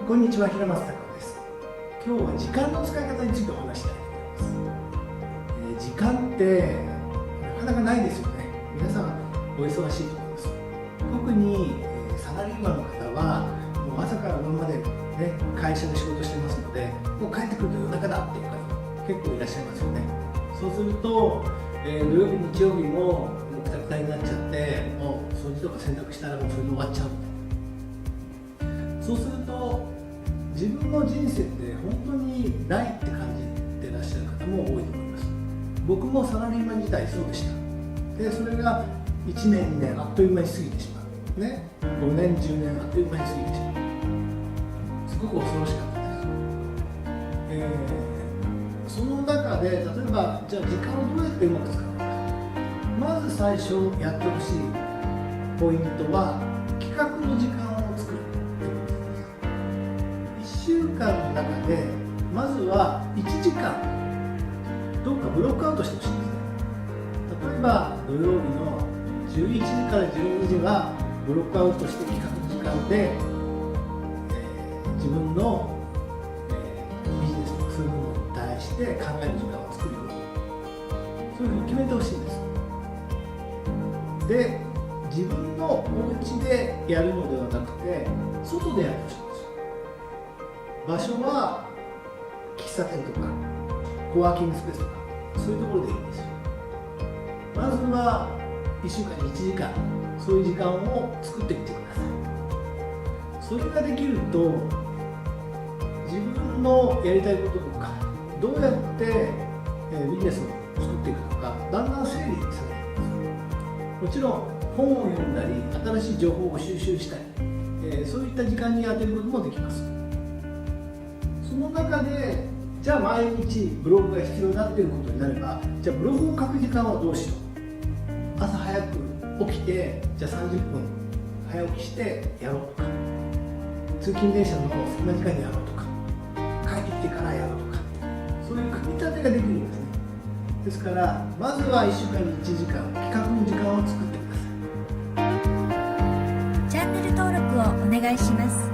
こんにちは、平松隆夫です。今日は時間の使い方についてお話したいと思います。時間ってなかなかないですよね。皆さんお忙しいと思います。特にサラリーマンの方はもう朝から晩まで、会社で仕事してますので、もう帰ってくると夜中だっていう方結構いらっしゃいますよね。そうすると、土曜日日曜日もくたくたになっちゃって、もう掃除とか洗濯したらもうそれで終わっちゃう。そうすると自分の人生って本当にないって感じてらっしゃる方も多いと思います。僕もサラリーマン時代そうでした。でそれが1年2年あっという間に過ぎてしまうね、5年10年あっという間に過ぎてしまう。すごく恐ろしかったです。その中で例えばじゃあ時間をどうやってうまく使うのか。まず最初やってほしいポイントは企画の時間を作る。1週間の中でまずは1時間どっかブロックアウトしてほしいんですね。例えば土曜日の11時から12時はブロックアウトして企画の時間で、自分の、ビジネスとかそういうものに対して考える時間を作るように、そういうふうに決めてほしいんです。で自分のお家でやるのではなくて外でやってほしいんですよ。場所は喫茶店とかコワーキングスペースとかそういうところでいいんですよ。まずは1週間に1時間そういう時間を作ってみてください。それができると自分のやりたいこととかどうやってビジネスを作っていくのかだんだん整理されていきます。もちろん本を読んだり新しい情報を収集したり、そういった時間に当てることもできます。その中でじゃあ毎日ブログが必要だっていうことになれば、じゃあブログを書く時間はどうしよう。朝早く起きてじゃあ30分早起きしてやろうとか、通勤電車の隙間時間にやろうとか、帰ってきてからやろうとか、そういう組み立てができるんですね。ですからまずは1週間に1時間企画の時間を作ってください。チャンネル登録をお願いします。